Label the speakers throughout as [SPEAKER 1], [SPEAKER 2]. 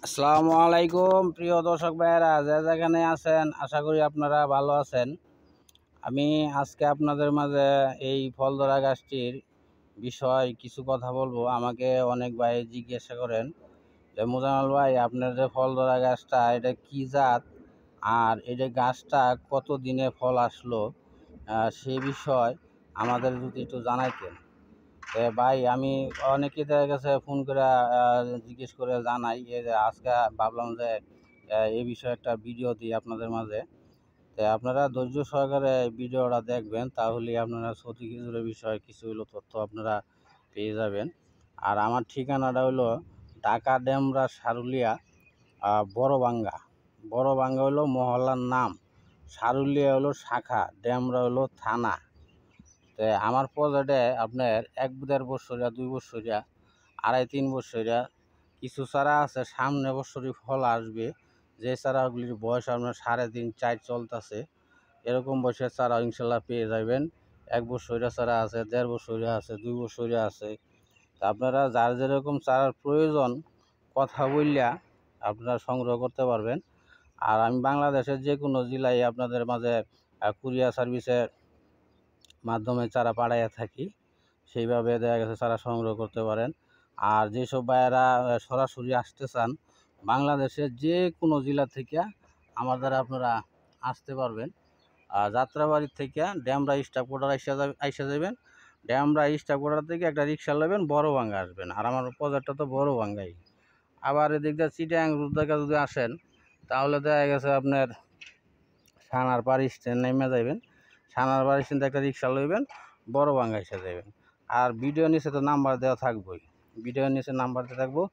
[SPEAKER 1] আসসালামু আলাইকুম প্রিয় দর্শক ভাইয়েরা, যে যেখানে আছেন আশা করি আপনারা ভালো আছেন। আমি আজকে আপনাদের মাঝে এই ফল ধরা গাছটির বিষয় কিছু কথা বলবো। আমাকে অনেক ভাই জিজ্ঞাসা করেন যে মোজাম্মেল ভাই, আপনার যে ফল ধরা গাছটা এটা কি জাত, আর এটা গাছটা কত দিনে ফল আসলো, সেই বিষয় আমাদের যদি একটু জানাইতেন। ভাই, আমি অনেকে দেখা গেছে ফোন করে জিজ্ঞেস করে জানাই, এই যে আজকে ভাবলাম যে এই বিষয়ে একটা ভিডিও দিই আপনাদের মাঝে। তো আপনারা ধৈর্য সহকারে এই ভিডিওটা দেখবেন, তাহলে আপনারা সতী খেজুরের বিষয়ে কিছু হলো তথ্য আপনারা পেয়ে যাবেন। আর আমার ঠিকানাটা হলো ঢাকা ডেমরা সারুলিয়া, বড়বাঙ্গা। বড়বাঙ্গা হলো মহল্লার নাম, সারুলিয়া হলো শাখা, ডেমরা হলো থানা। তো আমার প্রজেক্টে আপনার 1-1.5 বছরিয়া, 2 বছরিয়া, 2.5-3 বছরিয়া কিছু চারা আছে, সামনে বছরই ফল আসবে। যে চারাগুলির বয়স আপনার 3.5-4 চলতেছে, এরকম বয়সের চারা ইনশাল্লাহ পেয়ে যাবেন। 1 বছরিয়া চারা আছে, 1.5 বছরিয়া আছে, 2 বছরিয়া আছে। তা আপনারা যার যেরকম চারার প্রয়োজন কথা বললিয়া আপনারা সংগ্রহ করতে পারবেন। আর আমি বাংলাদেশের যে কোনো জেলায় আপনাদের মাঝে কুরিয়ার সার্ভিসের মাধ্যমে চারা পাঠাইয়া থাকি, সেইভাবে দেখা গেছে চারা সংগ্রহ করতে পারেন। আর যেসব ভাইয়েরা সরাসরি আসতে চান, বাংলাদেশের যে কোনো জেলা থেকে আমার দ্বারা আপনারা আসতে পারবেন। যাত্রাবাড়ির থেকে ড্যামরা স্টাফ কোয়ার্টার আইসা যাবেন। ড্যামরা স্টাফ কোয়ার্টার থেকে একটা রিক্সা নেবেন, বড়বাঙ্গা আসবেন। আর আমার প্রজেক্টটা তো বড়বাঙ্গাই। আবার এদিক দিয়ে চিটাং রুট থেকে যদি আসেন, তাহলে দেখা গেছে আপনার সানারপাড় স্ট্যান্ড নেমে যাবেন। সানারপাড় স্ট্যান্ডে একটা রিক্সা লইবেন, বড়বাঙ্গা এসে যাবেন। আর ভিডিও নিচে তো নাম্বার দেওয়া থাকবেই, ভিডিও নিচে নাম্বার দেওয়া থাকবো।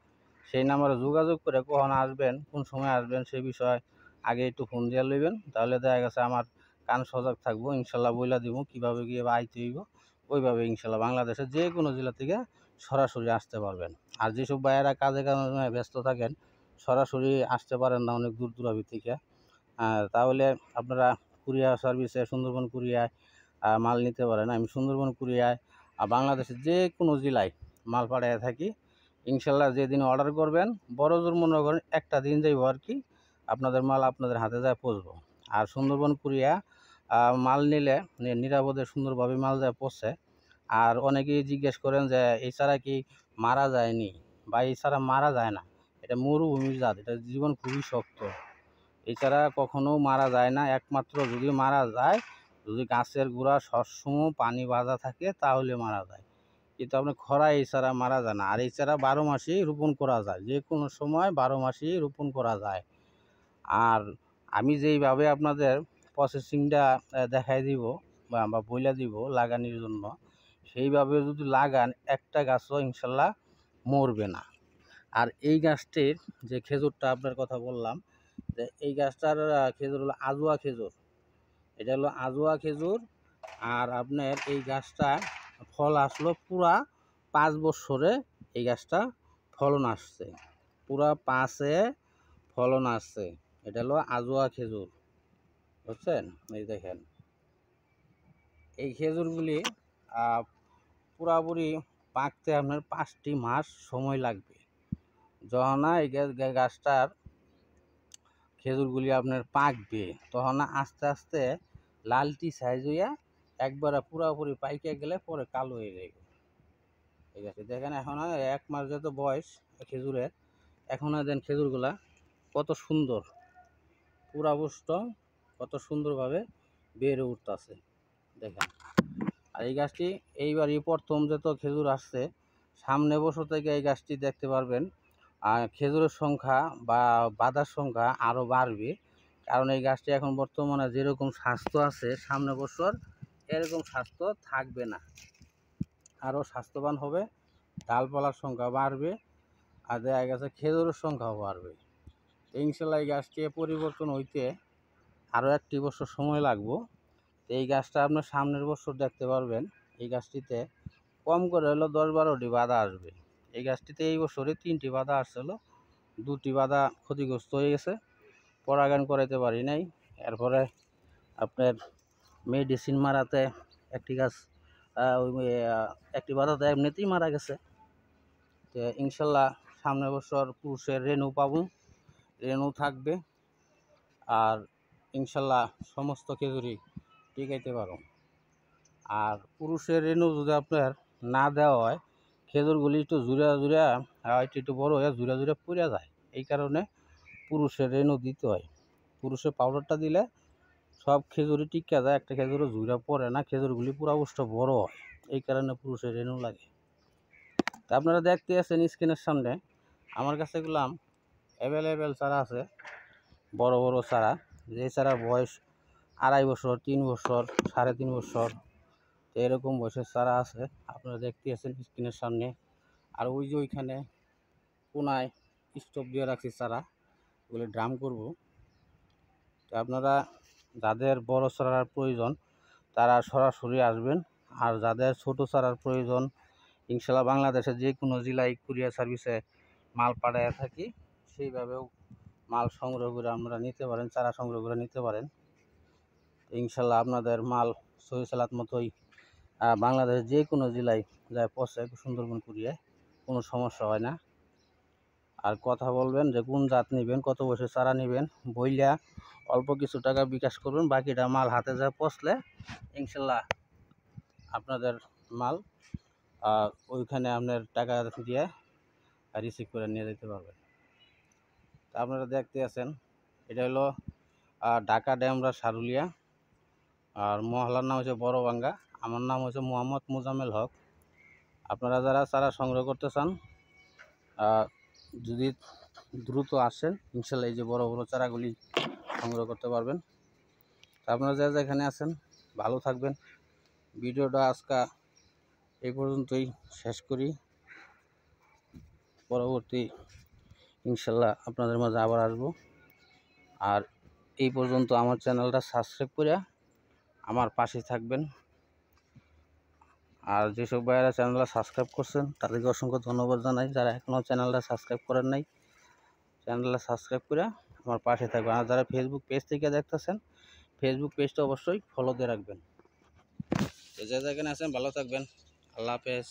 [SPEAKER 1] সেই নাম্বারে যোগাযোগ করে কখন আসবেন, কোন সময় আসবেন, সেই বিষয়ে আগে একটু ফোন দিয়ে লইবেন। তাহলে দেখা গেছে আমার কান সজাগ থাকবো, ইনশাল্লাহ বইলা দিব কীভাবে গিয়ে আইতে হইব। ওইভাবে ইনশাল্লাহ বাংলাদেশের যে কোনো জেলা থেকে সরাসরি আসতে পারবেন। আর যেসব ভাইয়েরা কাজে কামে ব্যস্ত থাকেন, সরাসরি আসতে পারেন না অনেক দূর দূরাবি থেকে, তাহলে আপনারা কুরিয়ার সার্ভিসে সুন্দরবন কুরিয়ায় মাল নিতে পারেন। আমি সুন্দরবন কুরিয়ায় বাংলাদেশের যে কোনো জেলায় মাল পাঠিয়ে থাকি। ইনশাল্লাহ যেদিন অর্ডার করবেন, বড় জোর মনে করেন একটা দিন যাইব আর কি, আপনাদের মাল আপনাদের হাতে যায় পৌঁছবো। আর সুন্দরবন কুরিয়া মাল নিলে নিরাপদে সুন্দরভাবে মাল যায় পৌঁছে। আর অনেকেই জিজ্ঞেস করেন যে এই ছাড়া কি মারা যায়নি, বা এই ছাড়া মারা যায় না। এটা মরুভূমির জাত, এটা জীবন খুবই শক্ত, এছাড়া কখনো মারা যায় না। একমাত্র যদি মারা যায়, যদি গাছের গোড়া সবসময় পানি বাঁধা থাকে তাহলে মারা যায়, কিন্তু আপনি খরা এছাড়া মারা যায় না। আর এছাড়া 12 মাসেই রোপণ করা যায়, যে কোনো সময় 12 মাসেই রোপণ করা যায়। আর আমি যেইভাবে আপনাদের প্রসেসিংটা দেখাই দিব বা বইলা দিব লাগানোর জন্য, সেইভাবে যদি লাগান একটা গাছও ইনশাল্লাহ মরবে না। আর এই গাছটির যে খেজুরটা আপনার কথা বললাম, যে এই গাছটার খেজুর হলো আজোয়া খেজুর। এটা হলো আজোয়া খেজুর। আর আপনার এই গাছটা ফল আসলো পুরা 5 বছরে, এই গাছটা ফলন আসছে, পুরা 5-এ ফলন আসছে। এটা হলো আজোয়া খেজুর, বুঝছেন? এই দেখেন, এই খেজুরগুলি পুরাপুরি পাকতে আপনার 5টি মাস সময় লাগবে। যখন না এই গাছটার খেজুরগুলি আপনার পাকবে, তখন আস্তে আস্তে লালটি সাইজ হইয়া একবারে পুরাপুরি পাইকে গেলে পরে কালো হয়ে যাবে। ঠিক আছে, দেখেন এখন 1 মাস যত বয়স খেজুরের, এখন দেন খেজুরগুলা কত সুন্দর, পুরা পুষ্ট, কত সুন্দরভাবে বেড়ে উঠতেছে দেখেন। আর এই গাছটি এইবারই প্রথম যত খেজুর আসছে, সামনে বছর থেকে এই গাছটি দেখতে পারবেন খেজুরের সংখ্যা বা বাঁধার সংখ্যা আরও বাড়বে। কারণ এই গাছটি এখন বর্তমানে যেরকম স্বাস্থ্য আছে, সামনে বছর এরকম স্বাস্থ্য থাকবে না, আরও স্বাস্থ্যবান হবে, ডালপালার সংখ্যা বাড়বে, আর দেখা গেছে খেজুরের সংখ্যাও বাড়বে। ইনশাল্লাহ এই গাছটি পরিবর্তন হইতে আরও 1টি বছর সময় লাগবে। এই গাছটা আপনার সামনের বছর দেখতে পারবেন, এই গাছটিতে কম করে হলো 10-12টি বাধা আসবে। এই গাছটিতে এই বছরে 3টি বাধা আসছিল, 2টি বাধা ক্ষতিগ্রস্ত হয়ে গেছে, পরাগায়ন করাইতে পারি নাই। এরপরে আপনার মেডিসিন মারাতে একটি গাছ একটি বাধাতে এমনিতেই মারা গেছে। তো ইনশাল্লাহ সামনের বছর পুরুষের রেনু পাবো, রেনু থাকবে। আর ইনশাল্লাহ সমস্ত খেজুরি টিকাইতে পারো। আর পুরুষের রেনু যদি আপনার না দেওয়া হয়, খেজুরগুলি একটু জুড়া একটু বড় হয়ে জুড়া পড়ে যায়। এই কারণে পুরুষের রেনু দিতে হয়। পুরুষের পাউডারটা দিলে সব খেজুরি টিকা যায়, একটা খেজুরও জুড়া পড়ে না, খেজুরগুলি পুরা অবশ্য বড় হয়। এই কারণে পুরুষের রেনু লাগে। তা আপনারা দেখতে আছেন স্ক্রিনের সামনে আমার কাছে এগুলাম অ্যাভেলেবেল চারা আছে, বড় বড় চারা। যে চারার বয়স 2.5 বছর, 3 বছর, 3.5 বছর এরকম বয়সের চারা আছে, আপনারা দেখতে আছেন স্ক্রিনের সামনে। আর ওই যে ওইখানে কোনায় স্টোভ দিয়ে রাখছি চারা, ওগুলো ড্রাম করব। তো আপনারা যাদের বড় চারার প্রয়োজন তারা সরাসরি আসবেন। আর যাদের ছোট চারার প্রয়োজন, ইনশাল্লাহ বাংলাদেশের যে কোনো জেলায় কুরিয়ার সার্ভিসে মাল পাঠায় থাকি, সেইভাবেও মাল সংগ্রহ করে আপনারা নিতে পারেন, চারা সংগ্রহ করে নিতে পারেন। ইনশাল্লাহ আপনাদের মাল সহি সালাত মতোই বাংলাদেশের যে কোনো জেলায় যায় পৌঁছে, সুন্দরবন কুরিয়ায়, কোনো সমস্যা হয় না। আর কথা বলবেন যে কোন জাত নেবেন, কত বছর চারা নেবেন, বইলা অল্প কিছু টাকা বিকাশ করবেন, বাকিটা মাল হাতে যায় পৌঁছলে ইনশাল্লাহ আপনাদের মাল ওইখানে আপনার টাকা দিয়ে রিসিভ করে নিয়ে যেতে পারবেন। তা আপনারা দেখতে আছেন এটা হলো ঢাকা ড্যামরা সারুলিয়া, আর মহল্লার নাম হচ্ছে বড়বাঙ্গা। আমার নাম হচ্ছে মোহাম্মদ মোজাম্মেল হক। আপনারা যারা চারা সংগ্রহ করতে চান যদি দ্রুত আসেন, ইনশাল্লাহ এই যে বড় বড় চারাগুলি সংগ্রহ করতে পারবেন। তা আপনারা যারা যেখানে আছেন ভালো থাকবেন। ভিডিওটা আজকে এই পর্যন্তই শেষ করি। পরবর্তী ইনশাল্লাহ আপনাদের মাঝে আবার আসবো। আর এই পর্যন্ত আমার চ্যানেলটা সাবস্ক্রাইব করে আমার পাশে থাকবেন। আর যেসব ভাইয়েরা চ্যানেলটা সাবস্ক্রাইব করছেন তাদেরকে অসংখ্য ধন্যবাদ জানাই। যারা এখনও চ্যানেলটা সাবস্ক্রাইব করেন নাই, চ্যানেলটা সাবস্ক্রাইব করে আমার পাশে থাকবেন। আর যারা ফেসবুক পেজ থেকে দেখতেছেন, ফেসবুক পেজটা অবশ্যই ফলো দিয়ে রাখবেন। যে যেখানে আছেন ভালো থাকবেন। আল্লাহ হাফেজ।